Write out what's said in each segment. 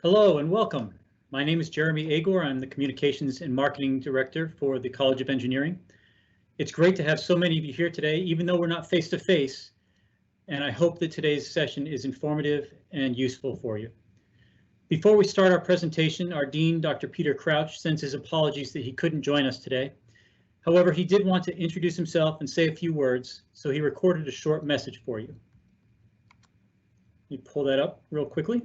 Hello and welcome. My name is Jeremy Agor. I'm the Communications and Marketing Director for the College of Engineering. It's great to have so many of you here today, even though we're not face-to-face, and I hope that today's session is informative and useful for you. Before we start our presentation, our Dean, Dr. Peter Crouch, sends his apologies that he couldn't join us today. However, he did want to introduce himself and say a few words, so he recorded a short message for you. Let me pull that up real quickly.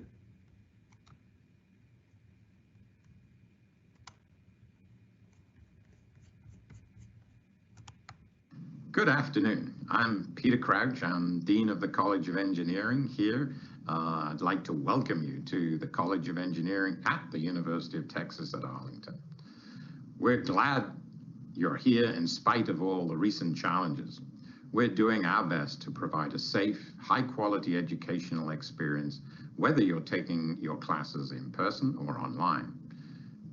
Good afternoon. I'm Peter Crouch. I'm Dean of the College of Engineering here. I'd like to welcome you to the College of Engineering at the University of Texas at Arlington. We're glad you're here in spite of all the recent challenges. We're doing our best to provide a safe, high-quality educational experience, whether you're taking your classes in person or online.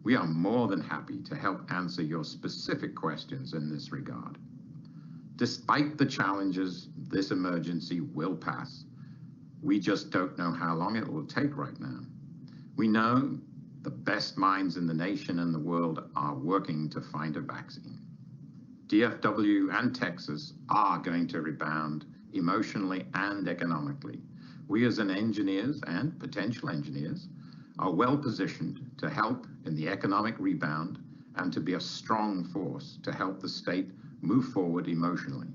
We are more than happy to help answer your specific questions in this regard. Despite the challenges, this emergency will pass. We just don't know how long it will take right now. We know the best minds in the nation and the world are working to find a vaccine. DFW and Texas are going to rebound emotionally and economically. We as engineers and potential engineers are well positioned to help in the economic rebound and to be a strong force to help the state move forward emotionally.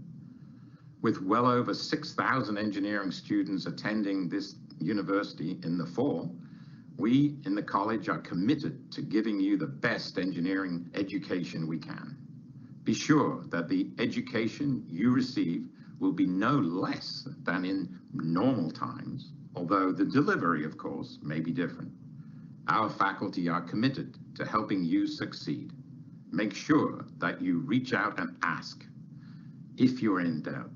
With well over 6,000 engineering students attending this university in the fall, we in the college are committed to giving you the best engineering education we can. Be sure that the education you receive will be no less than in normal times, although the delivery, of course, may be different. Our faculty are committed to helping you succeed. Make sure that you reach out and ask if you're in doubt.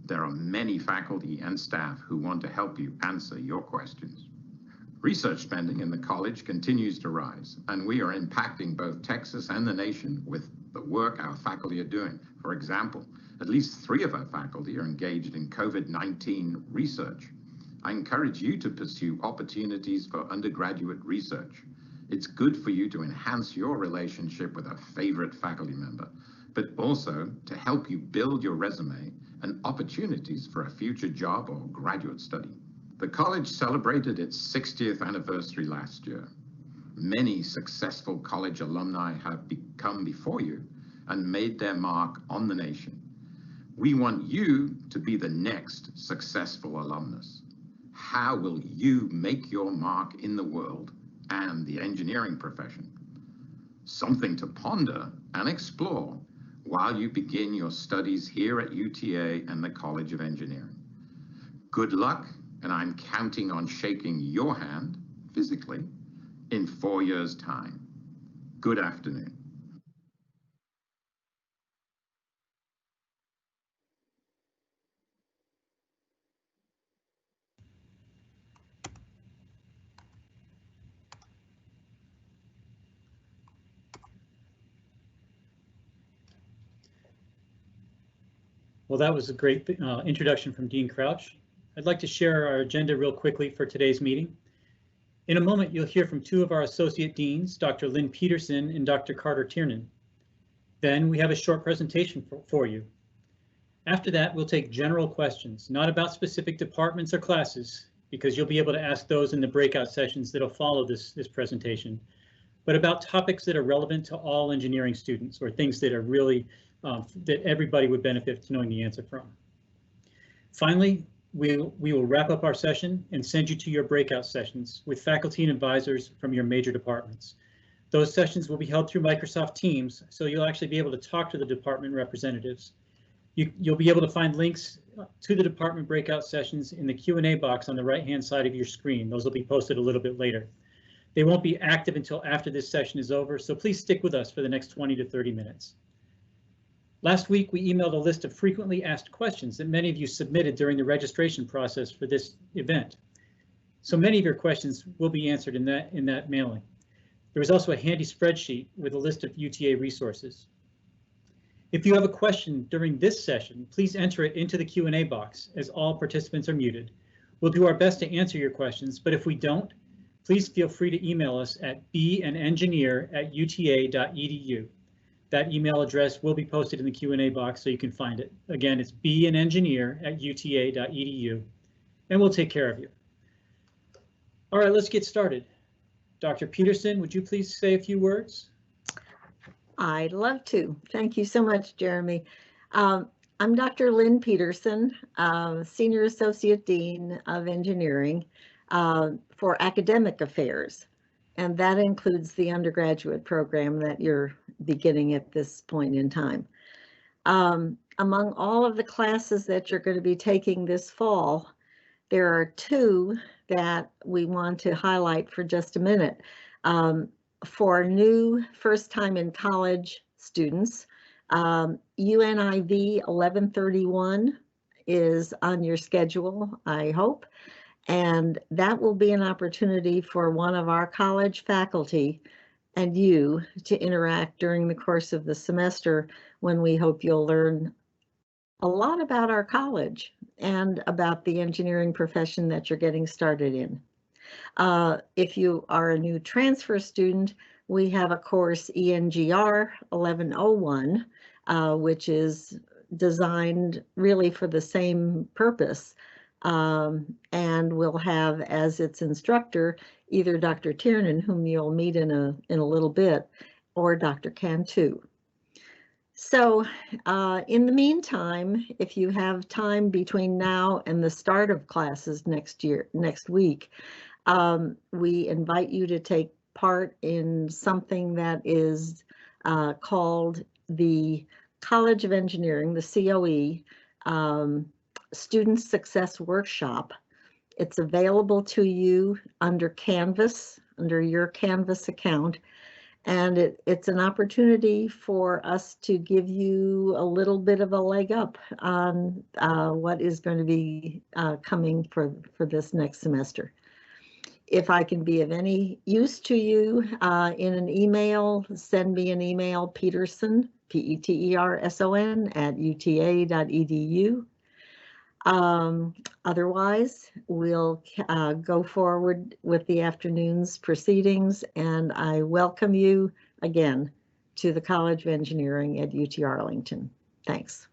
There are many faculty and staff who want to help you answer your questions. Research spending in the college continues to rise, and we are impacting both Texas and the nation with the work our faculty are doing. For example, at least 3 of our faculty are engaged in COVID-19 research. I encourage you to pursue opportunities for undergraduate research. It's good for you to enhance your relationship with a favorite faculty member, but also to help you build your resume and opportunities for a future job or graduate study. The college celebrated its 60th anniversary last year. Many successful college alumni have come before you and made their mark on the nation. We want you to be the next successful alumnus. How will you make your mark in the world and the engineering profession? Something to ponder and explore while you begin your studies here at UTA and the College of Engineering. Good luck, and I'm counting on shaking your hand, physically, in 4 years' time. Good afternoon. Well, that was a great introduction from Dean Crouch. I'd like to share our agenda real quickly for today's meeting. In a moment, you'll hear from 2 of our associate deans, Dr. Lynn Peterson and Dr. Carter Tiernan. Then we have a short presentation for you. After that, we'll take general questions, not about specific departments or classes, because you'll be able to ask those in the breakout sessions that'll follow this presentation, but about topics that are relevant to all engineering students or things that are really that everybody would benefit to knowing the answer from. Finally, we will wrap up our session and send you to your breakout sessions with faculty and advisors from your major departments. Those sessions will be held through Microsoft Teams, so you'll actually be able to talk to the department representatives. You'll be able to find links to the department breakout sessions in the Q&A box on the right-hand side of your screen. Those will be posted a little bit later. They won't be active until after this session is over, so please stick with us for the next 20 to 30 minutes. Last week, we emailed a list of frequently asked questions that many of you submitted during the registration process for this event. So many of your questions will be answered in that mailing. There was also a handy spreadsheet with a list of UTA resources. If you have a question during this session, please enter it into the Q&A box as all participants are muted. We'll do our best to answer your questions, but if we don't, please feel free to email us at beanengineer@uta.edu. That email address will be posted in the Q&A box so you can find it. Again, it's beanengineer@uta.edu, and we'll take care of you. All right, let's get started. Dr. Peterson, would you please say a few words? I'd love to. Thank you so much, Jeremy. I'm Dr. Lynn Peterson, Senior Associate Dean of Engineering for Academic Affairs, and that includes the undergraduate program that you're beginning at this point in time. Among all of the classes that you're going to be taking this fall, there are two that we want to highlight for just a minute. For new first time in college students, UNIV 1131 is on your schedule, I hope, and that will be an opportunity for one of our college faculty and you to interact during the course of the semester, when we hope you'll learn a lot about our college and about the engineering profession that you're getting started in. If you are a new transfer student, we have a course ENGR 1101, which is designed really for the same purpose, and will have as its instructor either Dr. Tiernan, whom you'll meet in a little bit, or Dr. Cantu. So in the meantime, if you have time between now and the start of classes next week, we invite you to take part in something that is called the College of Engineering, the COE, Student Success Workshop. It's available to you under Canvas, under your Canvas account. And it's an opportunity for us to give you a little bit of a leg up on what is going to be coming for this next semester. If I can be of any use to you in an email, send me an email, Peterson, Peterson @uta.edu. Otherwise, we'll go forward with the afternoon's proceedings, and I welcome you again to the College of Engineering at UT Arlington. Thanks.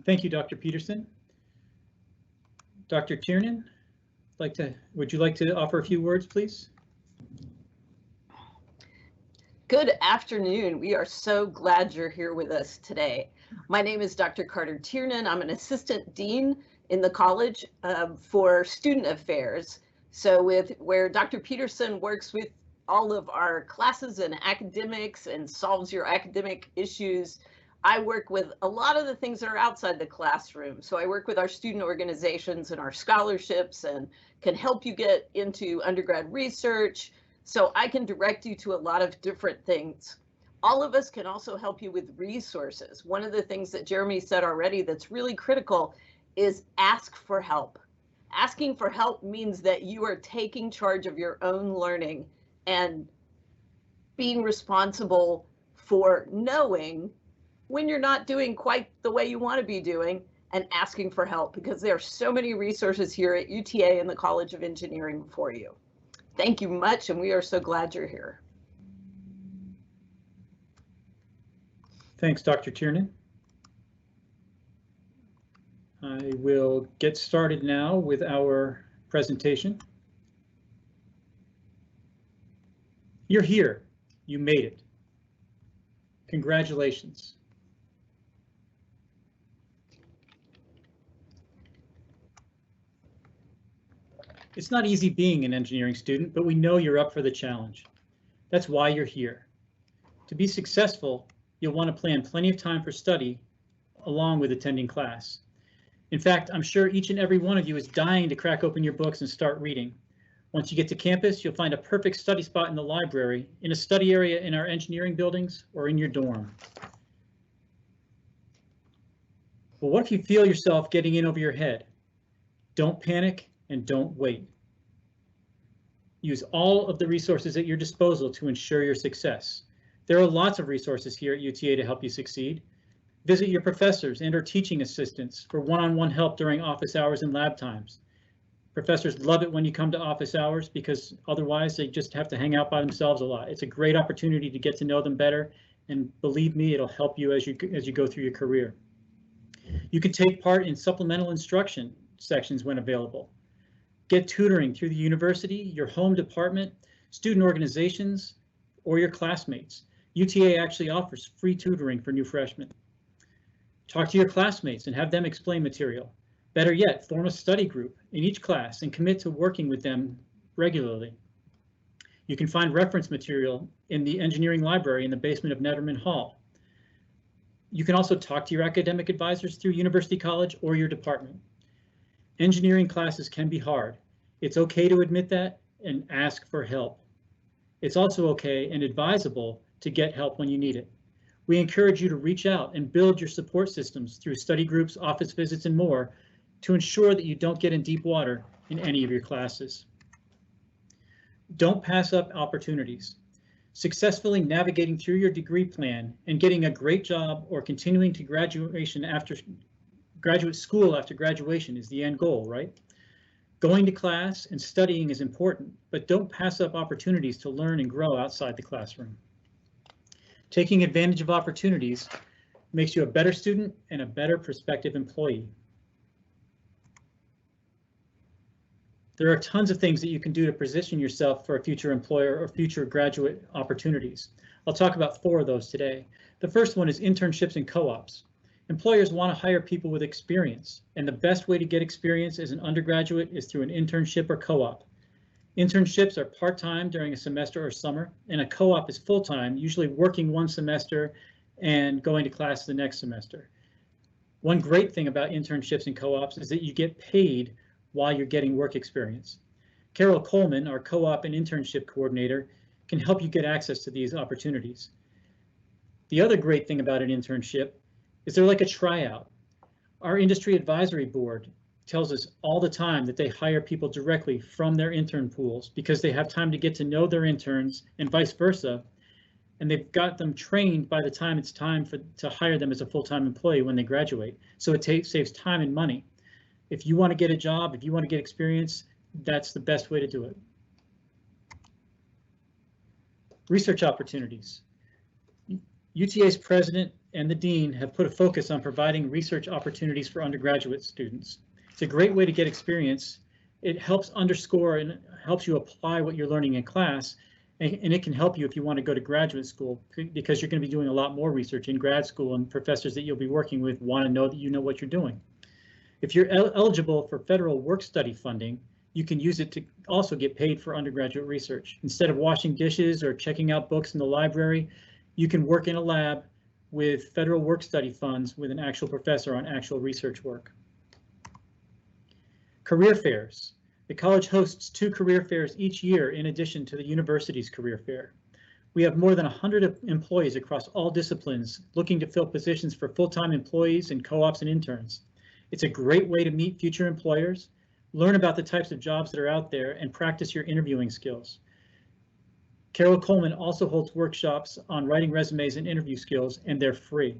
Thank you, Dr. Peterson. Dr. Tiernan, would you like to offer a few words, please? Good afternoon. We are so glad you're here with us today. My name is Dr. Carter Tiernan. I'm an assistant dean in the college for student affairs. So where Dr. Peterson works with all of our classes and academics and solves your academic issues, I work with a lot of the things that are outside the classroom. So I work with our student organizations and our scholarships and can help you get into undergrad research. So I can direct you to a lot of different things. All of us can also help you with resources. One of the things that Jeremy said already that's really critical is ask for help. Asking for help means that you are taking charge of your own learning and being responsible for knowing when you're not doing quite the way you want to be doing, and asking for help, because there are so many resources here at UTA and the College of Engineering for you. Thank you much, and we are so glad you're here. Thanks, Dr. Tiernan. I will get started now with our presentation. You're here. You made it. Congratulations. It's not easy being an engineering student, but we know you're up for the challenge. That's why you're here. To be successful, you'll want to plan plenty of time for study along with attending class. In fact, I'm sure each and every one of you is dying to crack open your books and start reading. Once you get to campus, you'll find a perfect study spot in the library, in a study area in our engineering buildings, or in your dorm. But what if you feel yourself getting in over your head? Don't panic and don't wait. Use all of the resources at your disposal to ensure your success. There are lots of resources here at UTA to help you succeed. Visit your professors and/or teaching assistants for one-on-one help during office hours and lab times. Professors love it when you come to office hours because otherwise they just have to hang out by themselves a lot. It's a great opportunity to get to know them better, and believe me, it'll help you as you go through your career. You can take part in supplemental instruction sections when available. Get tutoring through the university, your home department, student organizations, or your classmates. UTA actually offers free tutoring for new freshmen. Talk to your classmates and have them explain material. Better yet, form a study group in each class and commit to working with them regularly. You can find reference material in the engineering library in the basement of Netterman Hall. You can also talk to your academic advisors through University College or your department. Engineering classes can be hard. It's okay to admit that and ask for help. It's also okay and advisable to get help when you need it. We encourage you to reach out and build your support systems through study groups, office visits, and more to ensure that you don't get in deep water in any of your classes. Don't pass up opportunities. Successfully navigating through your degree plan and getting a great job or continuing to graduate school after graduation is the end goal, right? Going to class and studying is important, but don't pass up opportunities to learn and grow outside the classroom. Taking advantage of opportunities makes you a better student and a better prospective employee. There are tons of things that you can do to position yourself for a future employer or future graduate opportunities. I'll talk about 4 of those today. The first one is internships and co-ops. Employers want to hire people with experience, and the best way to get experience as an undergraduate is through an internship or co-op. Internships are part-time during a semester or summer, and a co-op is full-time, usually working one semester and going to class the next semester. One great thing about internships and co-ops is that you get paid while you're getting work experience. Carol Coleman, our co-op and internship coordinator, can help you get access to these opportunities. The other great thing about an internship is they're like a tryout. Our industry advisory board tells us all the time that they hire people directly from their intern pools because they have time to get to know their interns and vice versa, and they've got them trained by the time it's time to hire them as a full-time employee when they graduate. So it saves time and money. If you want to get a job, if you want to get experience, that's the best way to do it. Research opportunities. UTA's president and the dean have put a focus on providing research opportunities for undergraduate students. It's a great way to get experience. It helps underscore and helps you apply what you're learning in class, and it can help you if you want to go to graduate school because you're going to be doing a lot more research in grad school, and professors that you'll be working with want to know that you know what you're doing. If you're eligible for federal work-study funding, you can use it to also get paid for undergraduate research. Instead of washing dishes or checking out books in the library, you can work in a lab with federal work-study funds with an actual professor on actual research work. Career fairs. The college hosts 2 career fairs each year in addition to the university's career fair. We have more than 100 employees across all disciplines looking to fill positions for full-time employees and co-ops and interns. It's a great way to meet future employers, learn about the types of jobs that are out there, and practice your interviewing skills. Carol Coleman also holds workshops on writing resumes and interview skills, and they're free.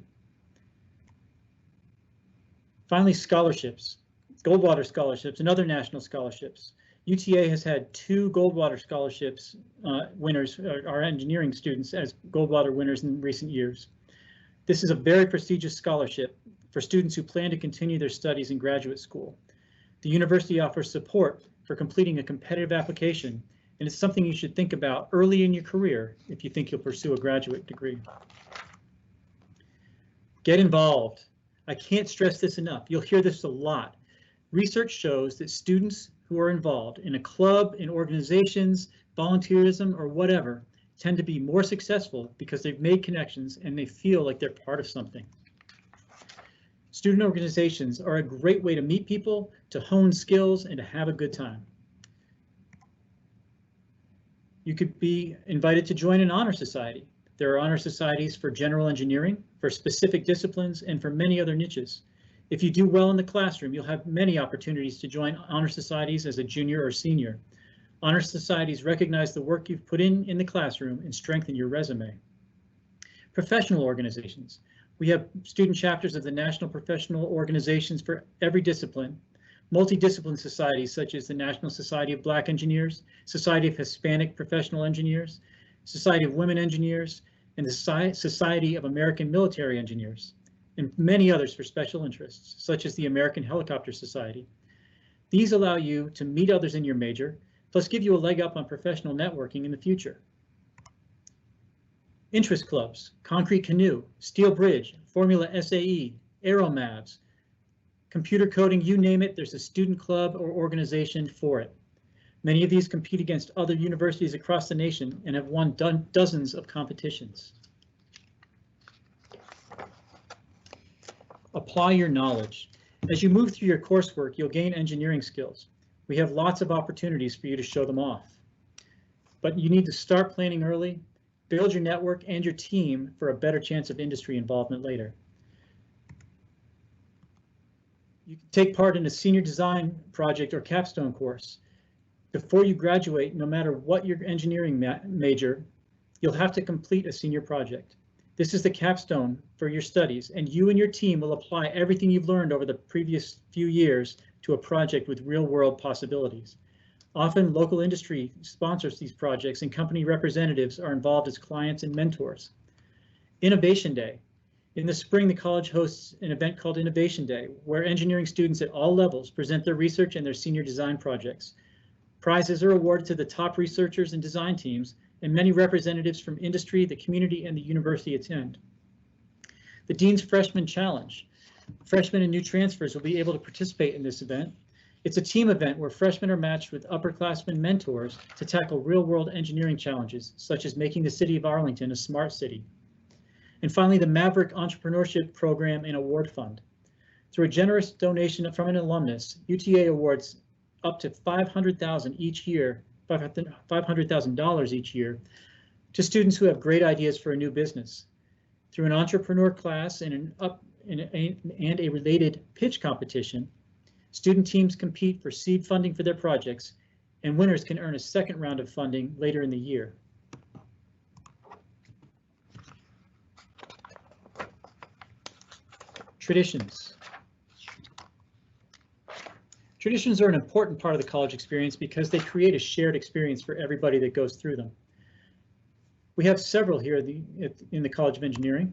Finally, scholarships, Goldwater scholarships and other national scholarships. UTA has had 2 Goldwater scholarships winners, our engineering students, as Goldwater winners in recent years. This is a very prestigious scholarship for students who plan to continue their studies in graduate school. The university offers support for completing a competitive application, and it's something you should think about early in your career if you think you'll pursue a graduate degree. Get involved. I can't stress this enough. You'll hear this a lot. Research shows that students who are involved in a club, in organizations, volunteerism, or whatever, tend to be more successful because they've made connections and they feel like they're part of something. Student organizations are a great way to meet people, to hone skills, and to have a good time. You could be invited to join an honor society. There are honor societies for general engineering, for specific disciplines, and for many other niches. If you do well in the classroom, you'll have many opportunities to join honor societies as a junior or senior. Honor societies recognize the work you've put in the classroom and strengthen your resume. Professional organizations. We have student chapters of the national professional organizations for every discipline. multidiscipline societies such as the National Society of Black Engineers, Society of Hispanic Professional Engineers, Society of Women Engineers, and the Society of American Military Engineers, and many others for special interests, such as the American Helicopter Society. These allow you to meet others in your major, plus give you a leg up on professional networking in the future. Interest clubs, Concrete Canoe, Steel Bridge, Formula SAE, AeroMavs, computer coding, you name it, there's a student club or organization for it. Many of these compete against other universities across the nation and have won dozens of competitions. Apply your knowledge. As you move through your coursework, you'll gain engineering skills. We have lots of opportunities for you to show them off. But you need to start planning early, build your network and your team for a better chance of industry involvement later. You can take part in a senior design project or capstone course. Before you graduate, no matter what your engineering major, you'll have to complete a senior project. This is the capstone for your studies, and you and your team will apply everything you've learned over the previous few years to a project with real-world possibilities. Often, local industry sponsors these projects, and company representatives are involved as clients and mentors. Innovation Day. In the spring, the college hosts an event called Innovation Day, where engineering students at all levels present their research and their senior design projects. Prizes are awarded to the top researchers and design teams, and many representatives from industry, the community, and the university attend. The Dean's Freshman Challenge. Freshmen and new transfers will be able to participate in this event. It's a team event where freshmen are matched with upperclassmen mentors to tackle real-world engineering challenges, such as making the city of Arlington a smart city. And finally, the Maverick Entrepreneurship Program and Award Fund. Through a generous donation from an alumnus, UTA awards up to $500,000 each year, $500,000 each year to students who have great ideas for a new business. Through an entrepreneur class and a related pitch competition, student teams compete for seed funding for their projects, and winners can earn a second round of funding later in the year. Traditions. Traditions are an important part of the college experience because they create a shared experience for everybody that goes through them. We have several here in the College of Engineering.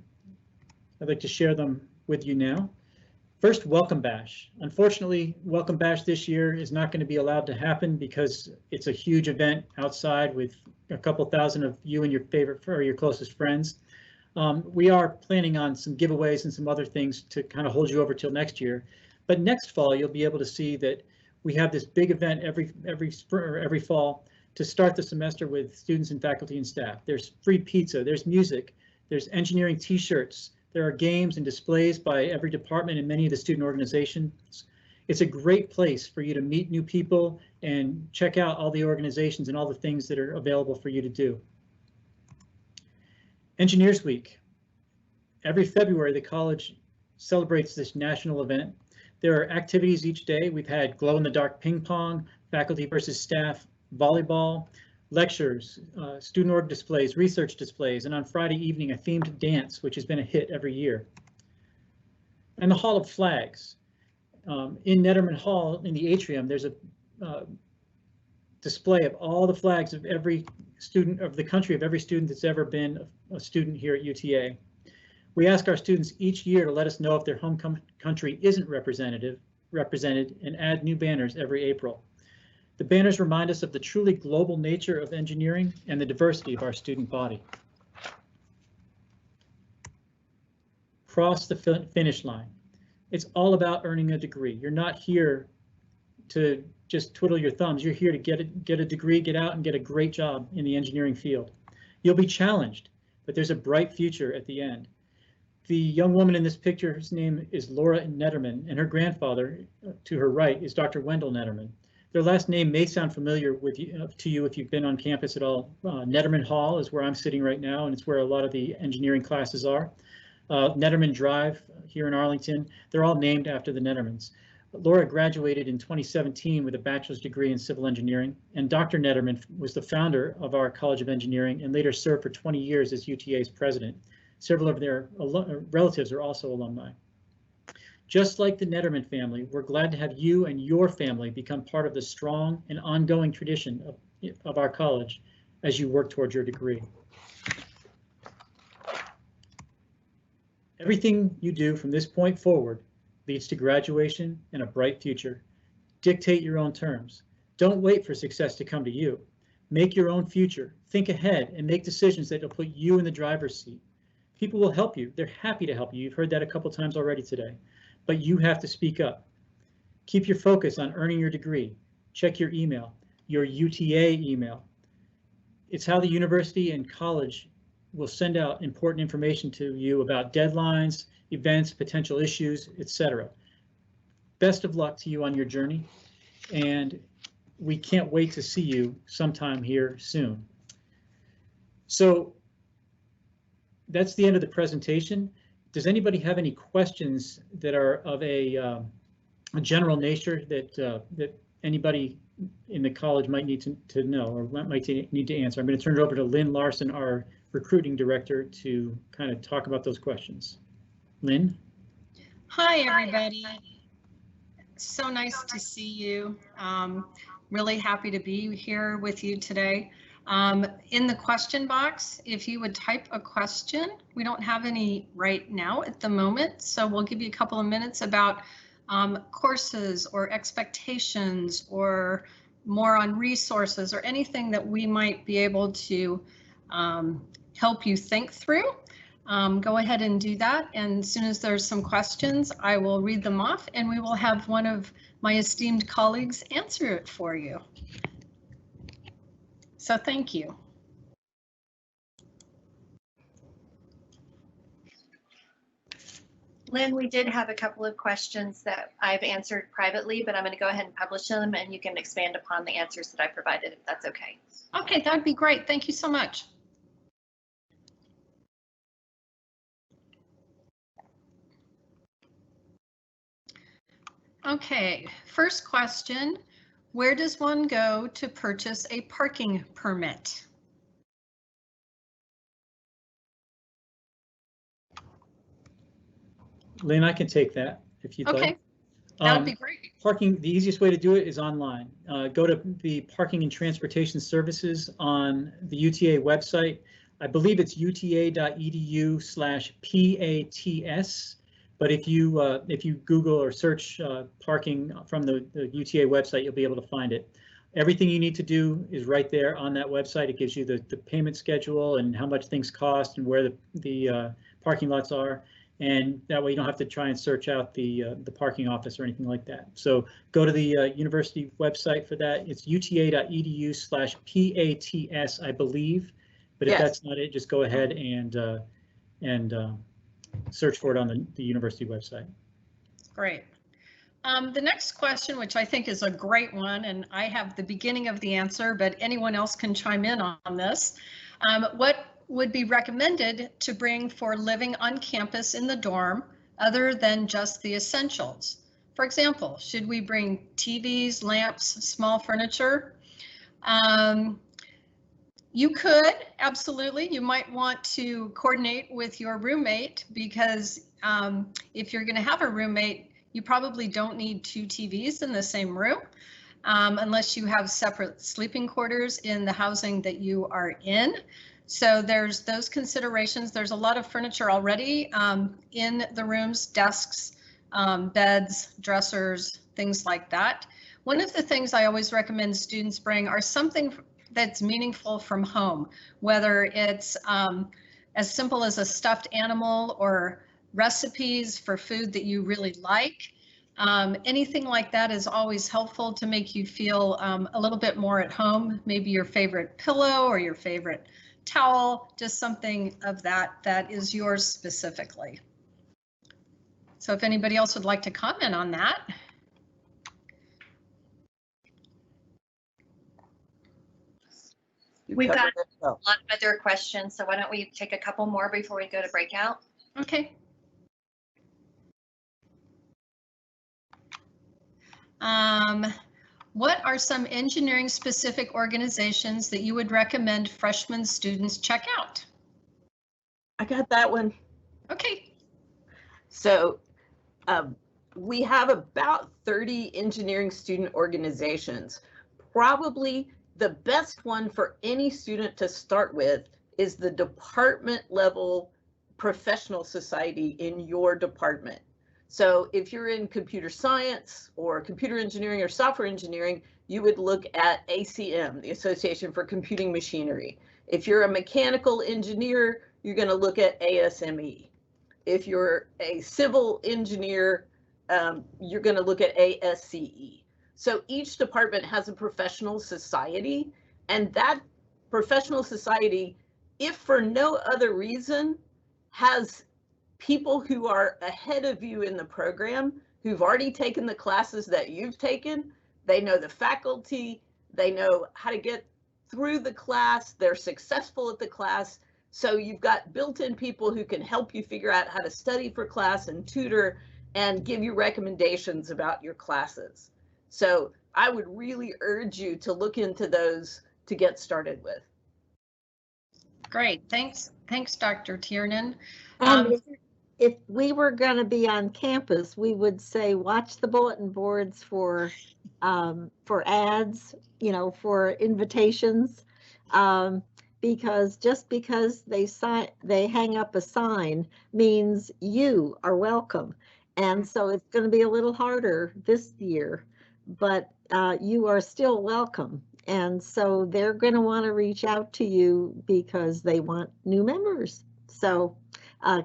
I'd like to share them with you now. First, Welcome Bash. Unfortunately, Welcome Bash this year is not going to be allowed to happen because it's a huge event outside with a couple thousand of you and your favorite or your closest friends. We are planning on some giveaways and some other things to kind of hold you over till next year. But next fall, you'll be able to see that we have this big event every spring or every fall to start the semester with students and faculty and staff. There's free pizza, there's music, there's engineering t-shirts, there are games and displays by every department and many of the student organizations. It's a great place for you to meet new people and check out all the organizations and all the things that are available for you to do. Engineers Week. Every February, the college celebrates this national event. There are activities each day. We've had glow-in-the-dark ping pong, faculty versus staff volleyball, lectures, student org displays, research displays, and on Friday evening, a themed dance, which has been a hit every year. And the Hall of Flags. In Netterman Hall, in the atrium, there's a display of all the flags of every student of the country, of every student that's ever been a student here at UTA. We ask our students each year to let us know if their home country isn't represented and add new banners every April. The banners remind us of the truly global nature of engineering and the diversity of our student body. Cross the finish line. It's all about earning a degree. You're not here to just twiddle your thumbs. You're here to get a degree, get out and get a great job in the engineering field. You'll be challenged, but there's a bright future at the end. The young woman in this picture's name is Laura Netterman, and her grandfather, to her right, is Dr. Wendell Netterman. Their last name may sound familiar to you if you've been on campus at all. Netterman Hall is where I'm sitting right now, and it's where a lot of the engineering classes are. Netterman Drive here in Arlington, they're all named after the Nettermans. Laura graduated in 2017 with a bachelor's degree in civil engineering, and Dr. Netterman was the founder of our College of Engineering and later served for 20 years as UTA's president. Several of their relatives are also alumni. Just like the Netterman family, we're glad to have you and your family become part of the strong and ongoing tradition of our college as you work towards your degree. Everything you do from this point forward leads to graduation and a bright future. Dictate your own terms. Don't wait for success to come to you. Make your own future. Think ahead and make decisions that will put you in the driver's seat. People will help you. They're happy to help you. You've heard that a couple times already today, but you have to speak up. Keep your focus on earning your degree. Check your email, your UTA email. It's how the university and college will send out important information to you about deadlines, events, potential issues, etc. Best of luck to you on your journey, and we can't wait to see you sometime here soon. So that's the end of the presentation. Does anybody have any questions that are of a general nature that anybody in the college might need to know or might need to answer? I'm going to turn it over to Lynn Larson, our recruiting director, to kind of talk about those questions. Lynn? Hi, everybody. So nice to see you. Really happy to be here with you today. In the question box, if you would type a question, we don't have any right now at the moment, so we'll give you a couple of minutes about courses or expectations or more on resources or anything that we might be able to help you think through. Go ahead and do that, and as soon as there's some questions, I will read them off and we will have one of my esteemed colleagues answer it for you. So thank you. Lynn, we did have a couple of questions that I've answered privately, but I'm going to go ahead and publish them and you can expand upon the answers that I provided, if that's okay. Okay, that'd be great. Thank you so much. Okay, first question, where does one go to purchase a parking permit? Lynn, I can take that if you'd like. Okay, that would be great. Parking, the easiest way to do it is online. Go to the Parking and Transportation Services on the UTA website. I believe it's uta.edu/PATS. But if you Google or search parking from the UTA website, you'll be able to find it. Everything you need to do is right there on that website. It gives you the payment schedule and how much things cost and where the parking lots are. And that way you don't have to try and search out the parking office or anything like that. So go to the university website for that. It's uta.edu/PATS, I believe. But if that's not it, just go ahead and search for it on the university website. Great. The next question, which I think is a great one, and I have the beginning of the answer, but anyone else can chime in on this. What would be recommended to bring for living on campus in the dorm other than just the essentials? For example, should we bring TVs, lamps, small furniture? You could, absolutely. You might want to coordinate with your roommate because if you're going to have a roommate, you probably don't need 2 TVs in the same room unless you have separate sleeping quarters in the housing that you are in. So there's those considerations. There's a lot of furniture already in the rooms, desks, beds, dressers, things like that. One of the things I always recommend students bring are something that's meaningful from home, whether it's as simple as a stuffed animal or recipes for food that you really like. Anything like that is always helpful to make you feel a little bit more at home. Maybe your favorite pillow or your favorite towel, just something of that is yours specifically. So if anybody else would like to comment on that. We've got a lot of other questions, so why don't we take a couple more before we go to breakout? Okay. What are some engineering specific organizations that you would recommend freshman students check out? I got that one. Okay. So We have about 30 engineering student organizations. Probably the best one for any student to start with is the department level professional society in your department. So if you're in computer science or computer engineering or software engineering, you would look at ACM, the Association for Computing Machinery. If you're a mechanical engineer, you're going to look at ASME. If you're a civil engineer, you're going to look at ASCE. So each department has a professional society, and that professional society, if for no other reason, has people who are ahead of you in the program, who've already taken the classes that you've taken. They know the faculty, they know how to get through the class, they're successful at the class. So you've got built-in people who can help you figure out how to study for class and tutor and give you recommendations about your classes. So I would really urge you to look into those to get started with. Great, thanks, Dr. Tiernan. And if we were going to be on campus, we would say, watch the bulletin boards for ads, you know, for invitations, because just because they hang up a sign means you are welcome. And so it's going to be a little harder this year, but you are still welcome. And so they're going to want to reach out to you because they want new members. So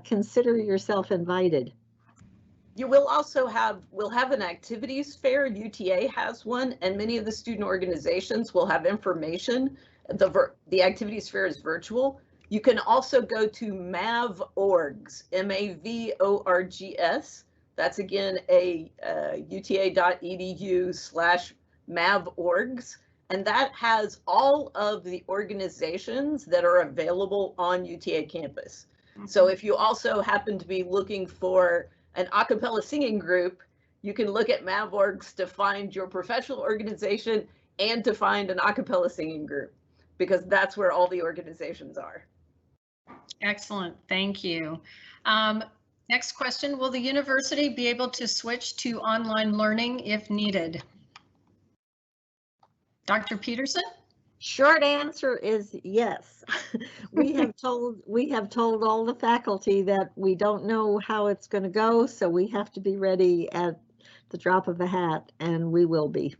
consider yourself invited. You will also we'll have an activities fair. UTA has one, and many of the student organizations will have information. The activities fair is virtual. You can also go to MAVORGS, MAVORGS. That's again a uta.edu/MAVORGS. And that has all of the organizations that are available on UTA campus. So if you also happen to be looking for an a cappella singing group, you can look at MAVORGS to find your professional organization and to find an a cappella singing group, because that's where all the organizations are. Excellent, thank you. Next question, will the university be able to switch to online learning if needed? Dr. Peterson? Short answer is yes. We have told all the faculty that we don't know how it's going to go, so we have to be ready at the drop of a hat, and we will be.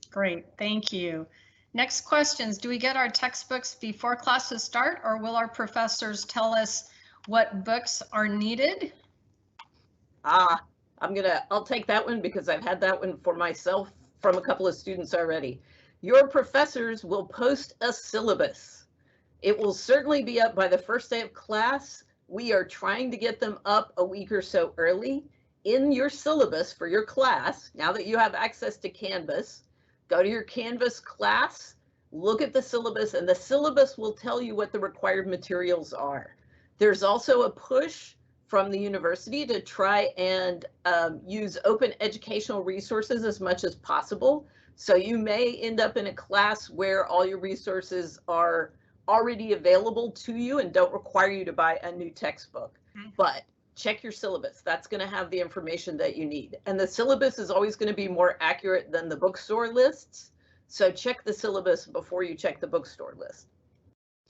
Great, thank you. Next questions, do we get our textbooks before classes start, or will our professors tell us what books are needed? I'll take that one because I've had that one for myself from a couple of students already. Your professors will post a syllabus. It will certainly be up by the first day of class. We are trying to get them up a week or so early. In your syllabus for your class, now that you have access to Canvas, go to your Canvas class, look at the syllabus, and the syllabus will tell you what the required materials are. There's also a push from the university to try and use open educational resources as much as possible. So you may end up in a class where all your resources are already available to you and don't require you to buy a new textbook. But check your syllabus. That's going to have the information that you need. And the syllabus is always going to be more accurate than the bookstore lists. So check the syllabus before you check the bookstore list.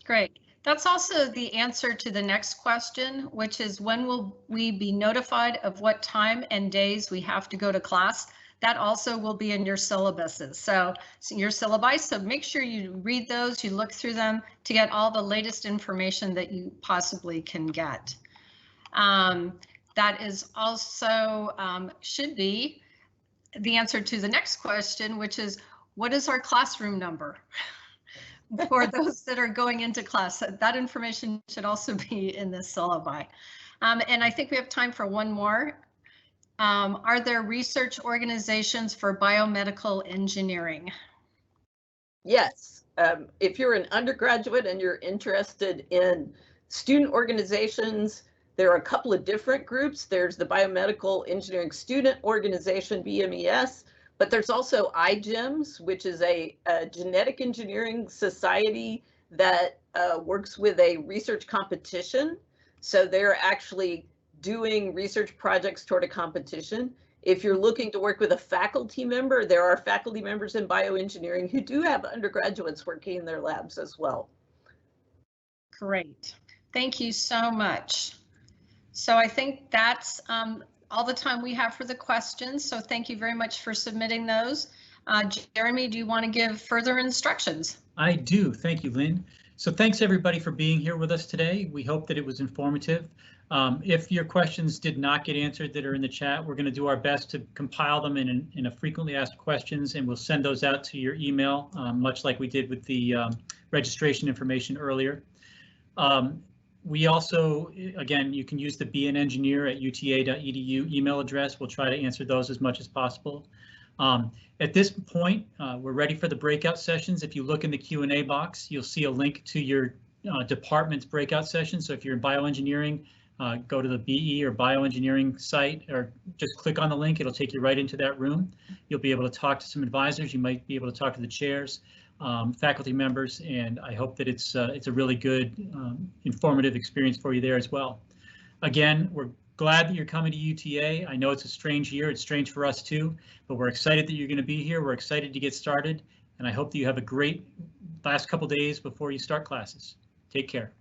Great. That's also the answer to the next question, which is when will we be notified of what time and days we have to go to class? That also will be in your syllabuses. So your syllabi, so make sure you read those, you look through them to get all the latest information that you possibly can get. That is also should be the answer to the next question, which is what is our classroom number? For those that are going into class, that information should also be in the syllabi. And I think we have time for one more. Are there research organizations for biomedical engineering? Yes. If you're an undergraduate and you're interested in student organizations, there are a couple of different groups. There's the Biomedical Engineering Student Organization, BMES, but there's also iGEMS, which is a genetic engineering society that works with a research competition. So they're actually doing research projects toward a competition. If you're looking to work with a faculty member, there are faculty members in bioengineering who do have undergraduates working in their labs as well. Great. Thank you so much. So I think that's all the time we have for the questions. So thank you very much for submitting those. Jeremy, do you want to give further instructions? I do. Thank you, Lynn. So thanks everybody for being here with us today. We hope that it was informative. If your questions did not get answered that are in the chat, we're going to do our best to compile them in a frequently asked questions, and we'll send those out to your email, much like we did with the registration information earlier. We also, again, you can use the beanengineer@uta.edu email address. We'll try to answer those as much as possible. At this point, we're ready for the breakout sessions. If you look in the Q&A box, you'll see a link to your department's breakout session. So if you're in bioengineering, go to the BE or bioengineering site, or just click on the link. It'll take you right into that room. You'll be able to talk to some advisors. You might be able to talk to the chairs, faculty members, and I hope that it's a really good, informative experience for you there as well. Again, we're glad that you're coming to UTA. I know it's a strange year. It's strange for us too, but we're excited that you're going to be here. We're excited to get started, and I hope that you have a great last couple days before you start classes. Take care.